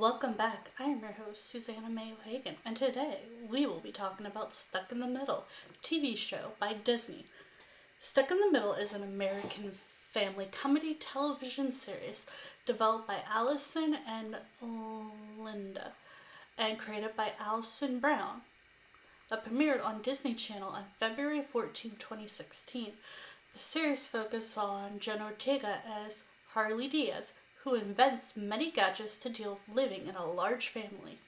Welcome back. I am your host, Susanna May O'Hagan, and today we will be talking about Stuck in the Middle, a TV show by Disney. Stuck in the Middle is an American family comedy television series developed by Allison and Linda and created by Alison Brown. It premiered on Disney Channel on February 14, 2016. The series focused on Jenna Ortega as Harley Diaz, who invents many gadgets to deal with living in a large family.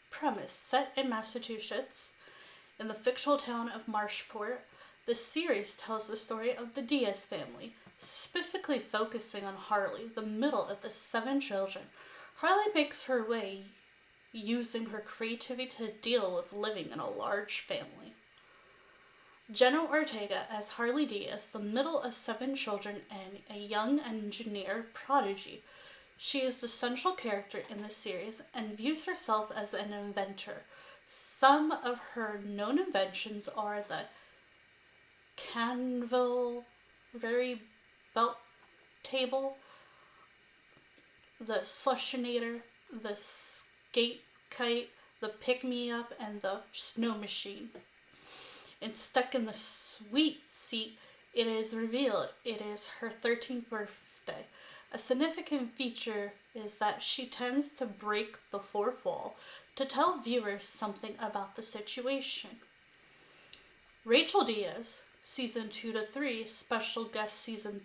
Premise: set in Massachusetts, in the fictional town of Marshport, the series tells the story of the Diaz family, specifically focusing on Harley, the middle of the 7 children. Harley makes her way using her creativity to deal with living in a large family. Jenna Ortega as Harley Diaz, the middle of 7 children and a young engineer prodigy. She is the central character in the series and views herself as an inventor. Some of her known inventions are the Canville belt table, the Slushinator, the skate kite, the pick-me-up, and the snow machine. And Stuck in the Sweet Seat, it is revealed it is her 13th birthday. A significant feature is that she tends to break the fourth wall to tell viewers something about the situation. Rachel Diaz, season 2 to 3, special guest season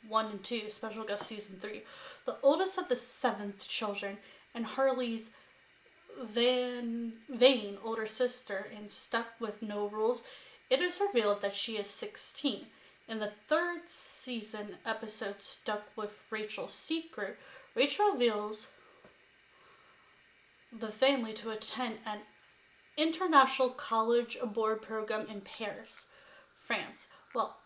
1 and 2, special guest season 3, the oldest of the 7 children, and Harley's vain older sister in Stuck with No Rules, it is revealed that she is 16. In the 3rd season episode Stuck with Rachel's Secret, Rachel reveals the family to attend an international college abroad program in Paris, France, while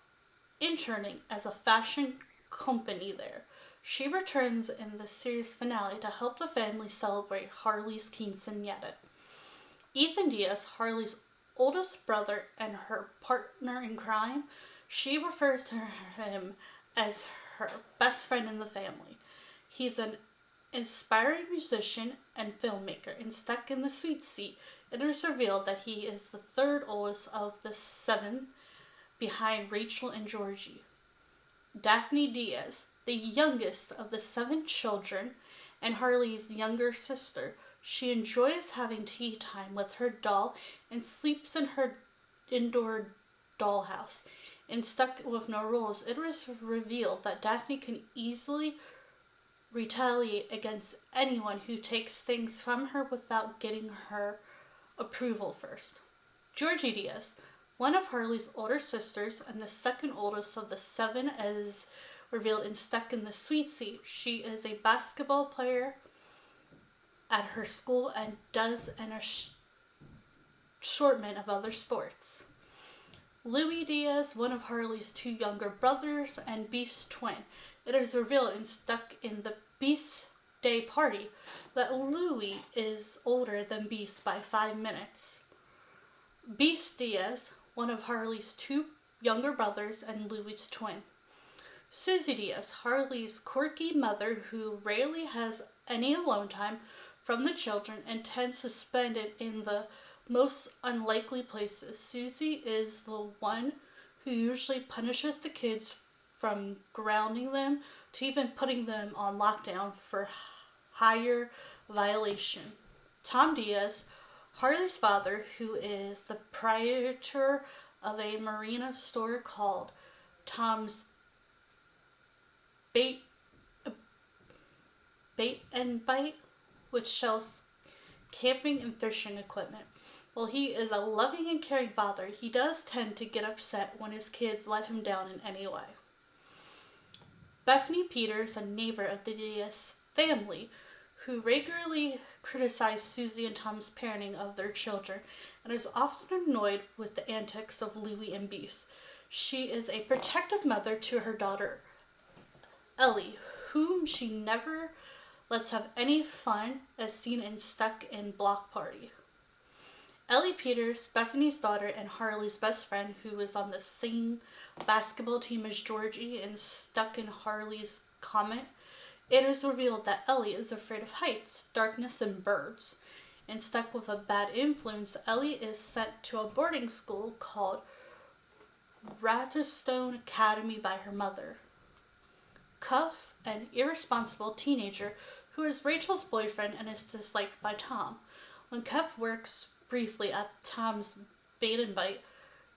interning as a fashion company there. She returns in the series finale to help the family celebrate Harley's quinceañera. Ethan Diaz, Harley's oldest brother and her partner in crime, she refers to him as her best friend in the family. He's an inspiring musician and filmmaker, and Stuck in the Sweet Seat, it is revealed that he is the 3rd oldest of the 7, behind Rachel and Georgie. Daphne Diaz, the youngest of the 7 children and Harley's younger sister. She enjoys having tea time with her doll and sleeps in her indoor dollhouse. In Stuck with No Rules, it was revealed that Daphne can easily retaliate against anyone who takes things from her without getting her approval first. Georgie Diaz, one of Harley's older sisters and the 2nd oldest of the 7, as revealed in Stuck in the Sweet Seat. She is a basketball player at her school and does an assortment of other sports. Louis Diaz, one of Harley's 2 younger brothers and Beast's twin. It is revealed in Stuck in the Beast Day Party that Louis is older than Beast by 5 minutes. Beast Diaz, one of Harley's 2 younger brothers and Louis' twin. Susie Diaz, Harley's quirky mother who rarely has any alone time from the children and tends to spend it in the most unlikely places. Susie is the one who usually punishes the kids, from grounding them to even putting them on lockdown for higher violation. Tom Diaz, Harley's father, who is the proprietor of a marina store called Tom's Bait and Bite, which sells camping and fishing equipment. While he is a loving and caring father, he does tend to get upset when his kids let him down in any way. Bethany Peters, a neighbor of the Diaz family, who regularly criticizes Susie and Tom's parenting of their children and is often annoyed with the antics of Louie and Beast. She is a protective mother to her daughter, Ellie, whom she never lets have any fun, as seen in Stuck in Block Party. Ellie Peters, Bethany's daughter and Harley's best friend, who is on the same basketball team as Georgie and Stuck in Harley's Comet, It is revealed that Ellie is afraid of heights, darkness, and birds. And stuck with a bad influence, Ellie is sent to a boarding school called Rattlestone Academy by her mother. Cuff, an irresponsible teenager who is Rachel's boyfriend and is disliked by Tom. When Cuff works briefly at Tom's Bait and Bite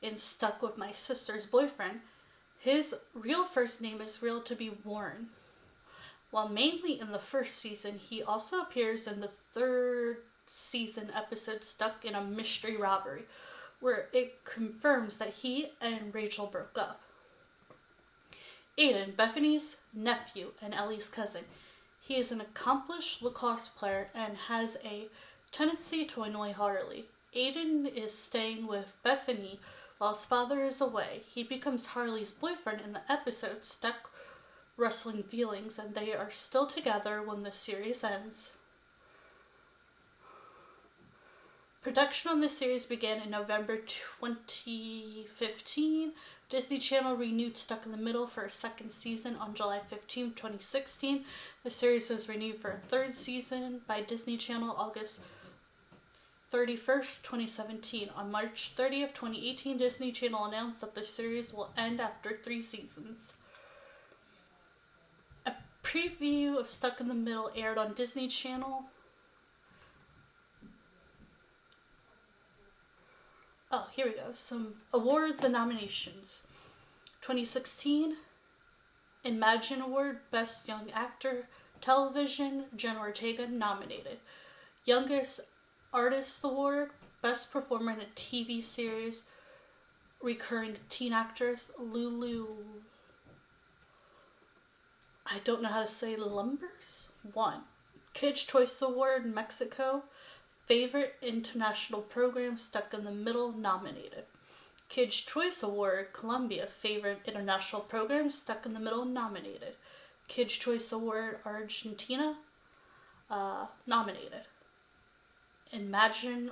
in Stuck with My Sister's Boyfriend, his real first name is revealed to be Warren. While mainly in the first season, he also appears in the third season episode Stuck in a Mystery Robbery, where it confirms that he and Rachel broke up. Aiden, Bethany's nephew and Ellie's cousin. He is an accomplished lacrosse player and has a tendency to annoy Harley. Aiden is staying with Bethany while his father is away. He becomes Harley's boyfriend in the episode Stuck Wrestling Feelings, and they are still together when the series ends. Production on this series began in November 2015. Disney Channel renewed Stuck in the Middle for a second season on July 15, 2016. The series was renewed for a third season by Disney Channel August 31st, 2017. On March 30th, 2018, Disney Channel announced that the series will end after 3 seasons. A preview of Stuck in the Middle aired on Disney Channel. Oh, here we go. Some awards and nominations. 2016 Imagine Award, Best Young Actor, Television, Jenna Ortega nominated. Youngest Artist Award, Best Performer in a TV Series, Recurring Teen Actress, Lulu. I don't know how to say Lumbers. 1. Kids' Choice Award, Mexico. Favorite International Program, Stuck in the Middle nominated. Kids' Choice Award, Colombia. Favorite International Program, Stuck in the Middle nominated. Kids' Choice Award, Argentina nominated. Imagine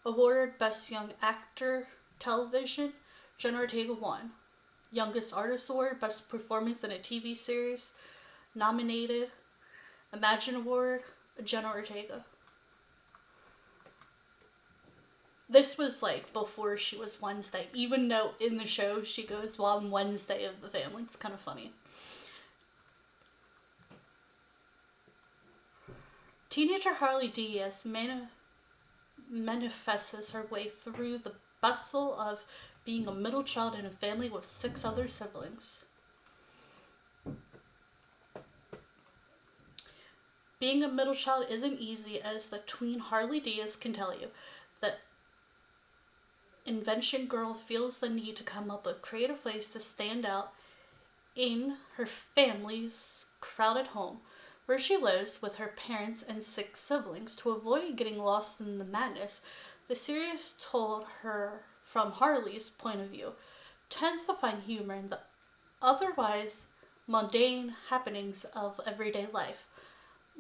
Award, Best Young Actor, Television, Jenna Ortega won. Youngest Artist Award, Best Performance in a TV Series nominated. Imagine Award, Jenna Ortega. This was like before she was Wednesday, even though in the show she goes, well, I'm Wednesday of the family. It's kind of funny. Teenager Harley Diaz manifests her way through the bustle of being a middle child in a family with 6 other siblings. Being a middle child isn't easy, as the tween Harley Diaz can tell you. The invention girl feels the need to come up with creative ways to stand out in her family's crowded home, where she lives with her parents and 6 siblings. To avoid getting lost in the madness, the series told her from Harley's point of view, tends to find humor in the otherwise mundane happenings of everyday life.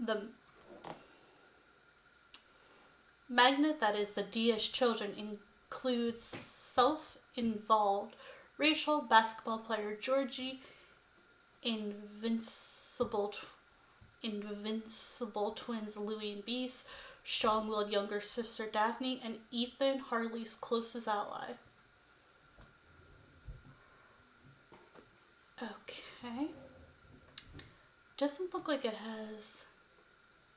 The magnet that is the Diaz children includes self-involved Rachel, basketball player Georgie, invincible twins Louie and Beast, strong-willed younger sister Daphne, and Ethan, Harley's closest ally. Okay. Doesn't look like it has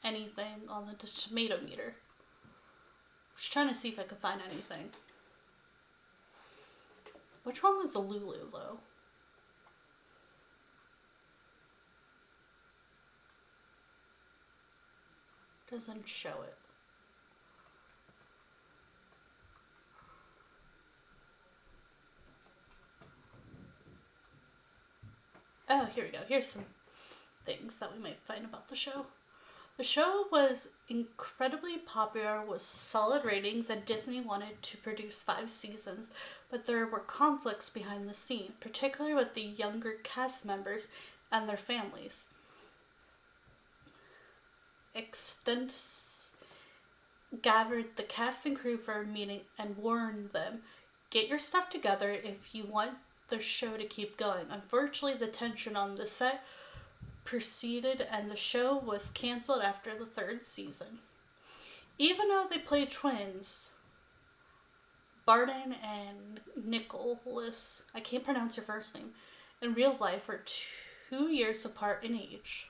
anything on the tomato meter. I was trying to see if I could find anything. Which one was the Lulu, though? Doesn't show it. Oh, here we go. Here's some things that we might find about the show. The show was incredibly popular with solid ratings, and Disney wanted to produce 5 seasons, but there were conflicts behind the scenes, particularly with the younger cast members and their families. Extens gathered the cast and crew for a meeting and warned them, get your stuff together if you want the show to keep going. Unfortunately, the tension on the set proceeded and the show was canceled after the third season. Even though they played twins, Barton and Nicholas, I can't pronounce your first name, in real life were 2 years apart in age.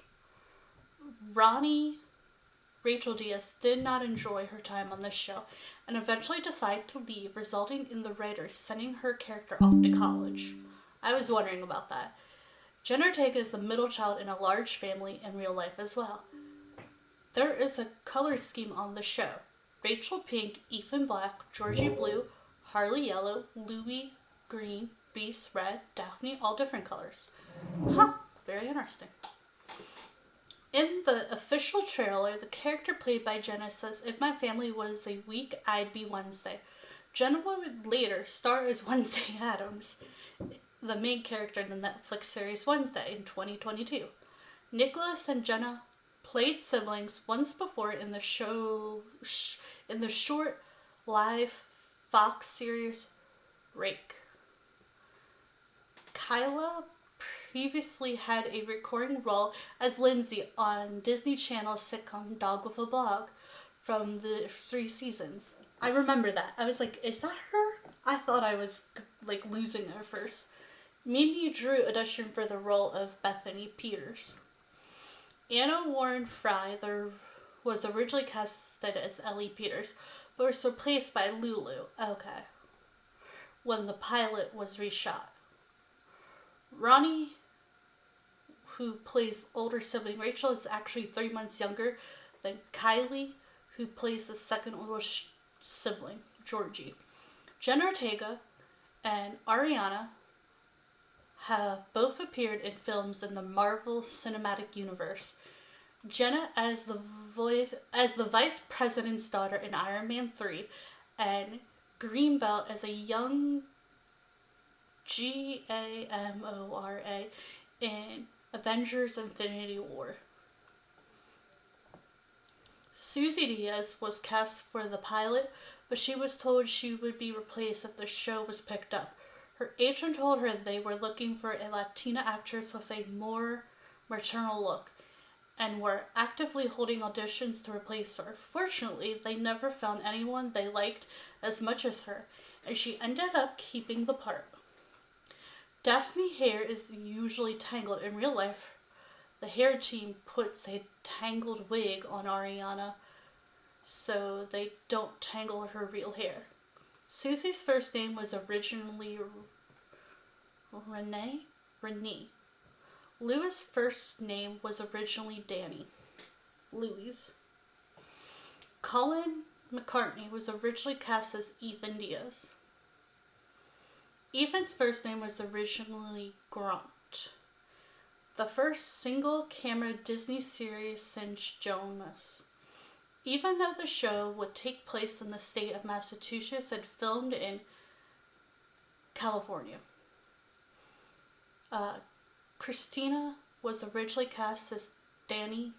Ronnie Rachel Diaz did not enjoy her time on the show and eventually decided to leave, resulting in the writers sending her character off to college. I was wondering about that. Jenna Ortega is the middle child in a large family in real life as well. There is a color scheme on the show. Rachel pink, Ethan black, Georgie blue, Harley yellow, Louie green, Beast red, Daphne all different colors. Huh, very interesting. In the official trailer, the character played by Jenna says, "If my family was a week, I'd be Wednesday." Jenna would later star as Wednesday Addams, the main character in the Netflix series Wednesday in 2022. Nicholas and Jenna played siblings once before in the short live Fox series Rake. Kyla previously had a recurring role as Lindsay on Disney Channel's sitcom Dog with a Blog from the 3 seasons. I remember that. I was like, is that her? I thought I was like losing it at first. Mimi Drew auditioned for the role of Bethany Peters. Anna Warren Fry was originally casted as Ellie Peters, but was replaced by Lulu. Okay. When the pilot was reshot. Ronnie, who plays older sibling Rachel, is actually 3 months younger than Kylie, who plays the second oldest sibling, Georgie. Jenna Ortega and Ariana have both appeared in films in the Marvel Cinematic Universe. Jenna as the vice president's daughter in Iron Man 3, and Greenbelt as a young Gamora in Avengers Infinity War. Susie Diaz was cast for the pilot, but she was told she would be replaced if the show was picked up. Her agent told her they were looking for a Latina actress with a more maternal look and were actively holding auditions to replace her. Fortunately, they never found anyone they liked as much as her, and she ended up keeping the part. Daphne's hair is usually tangled. In real life, the hair team puts a tangled wig on Ariana so they don't tangle her real hair. Susie's first name was originally Renee. Louis' first name was originally Danny. Louis. Colin McCartney was originally cast as Ethan Diaz. Ethan's first name was originally Grant, the first single-camera Disney series since Jonas. Even though the show would take place in the state of Massachusetts and filmed in California. Christina was originally cast as Danny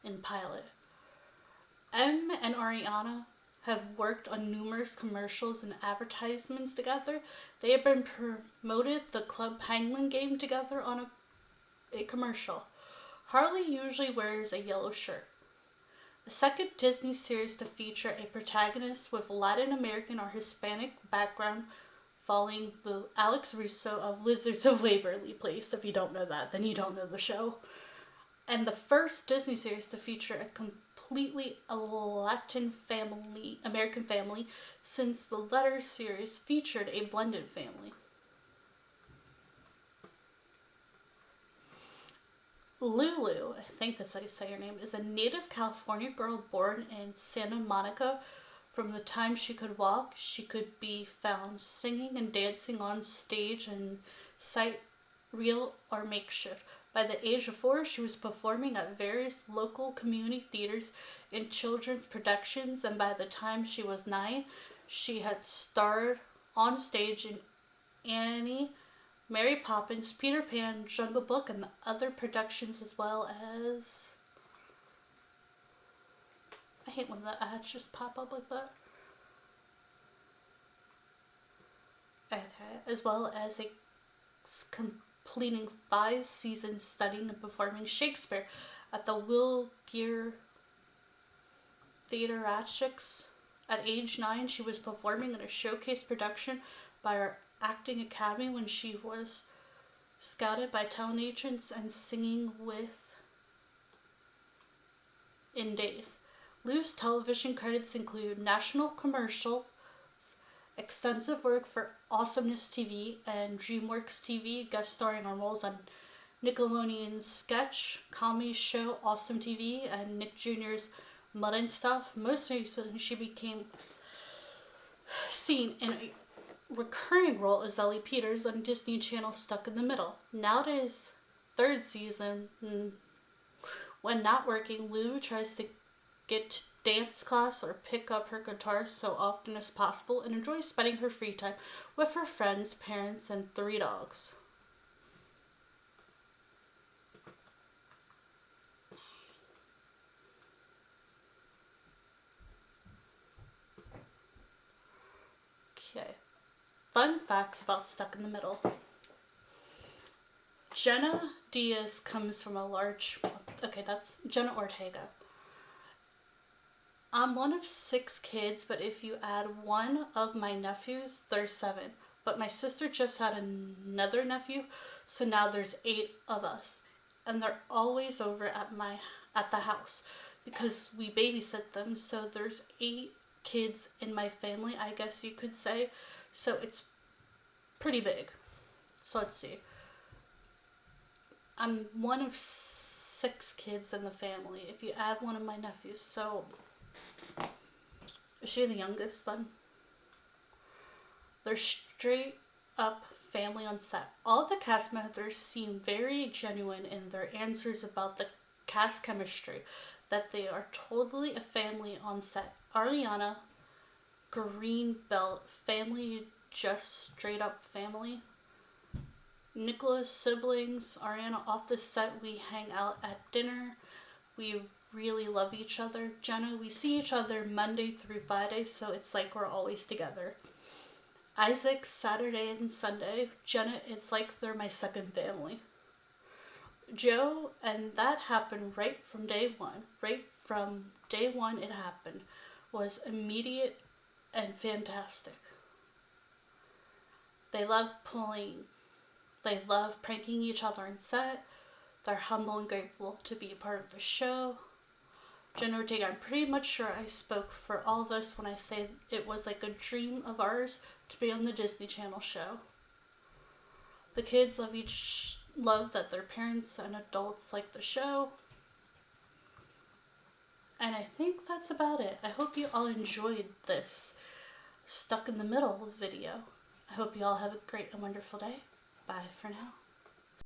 in pilot. Em and Ariana have worked on numerous commercials and advertisements together. They have been promoted the Club Penguin game together on a commercial. Harley usually wears a yellow shirt. The second Disney series to feature a protagonist with Latin American or Hispanic background, following the Alex Russo of Wizards of Waverly Place. If you don't know that, then you don't know the show. And the first Disney series to feature a completely Latin American family, since the Letters series featured a blended family. Lulu, I think that's how you say her name, is a native California girl born in Santa Monica. From the time she could walk, she could be found singing and dancing on stage in sight, real or makeshift. By the age of 4, she was performing at various local community theaters in children's productions, and by the time she was 9, she had starred on stage in Annie, Mary Poppins, Peter Pan, Jungle Book, and other productions, as well as... I hate when the ads just pop up like that. Okay, as well as a completing 5 seasons studying and performing Shakespeare at the Will Geer Theatricals. At age 9, she was performing in a showcase production by our acting academy when she was scouted by talent agents and singing with in Days. Liu's television credits include national commercials, extensive work for Awesomeness TV and DreamWorks TV, guest starring on roles on Nickelodeon's sketch comedy show Awesome TV and Nick Jr.'s Mud and Stuff. Most recently, she became seen in a recurring role as Ellie Peters on Disney Channel Stuck in the Middle. Now it is third season. When not working, Liu tries to get to dance class or pick up her guitar so often as possible and enjoys spending her free time with her friends, parents, and 3 dogs. Okay. Fun facts about Stuck in the Middle. Jenna Diaz comes from a large... Okay, that's Jenna Ortega. I'm one of 6 kids, but if you add one of my nephews, there's 7. But my sister just had another nephew, so now there's 8 of us. And they're always over at the house because we babysit them, so there's 8 kids in my family, I guess you could say. So it's pretty big. So let's see. I'm one of 6 kids in the family if you add one of my nephews. So is she the youngest then? They're straight up family on set. All of the cast members seem very genuine in their answers about the cast chemistry, that they are totally a family on set. Ariana, Greenbelt, family, just straight up family. Nicholas, siblings. Ariana, off the set, we hang out at dinner. We really love each other. Jenna, we see each other Monday through Friday, so it's like we're always together. Isaac, Saturday and Sunday. Jenna, it's like they're my second family. Joe, and that happened right from day one. Right from day one it happened. Was immediate and fantastic. They love pranking each other on set. They're humble and grateful to be a part of the show. Jenna Ortega, I'm pretty much sure I spoke for all of us when I say it was like a dream of ours to be on the Disney Channel show. The kids love that their parents and adults like the show. And I think that's about it. I hope you all enjoyed this Stuck in the Middle video. I hope you all have a great and wonderful day. Bye for now.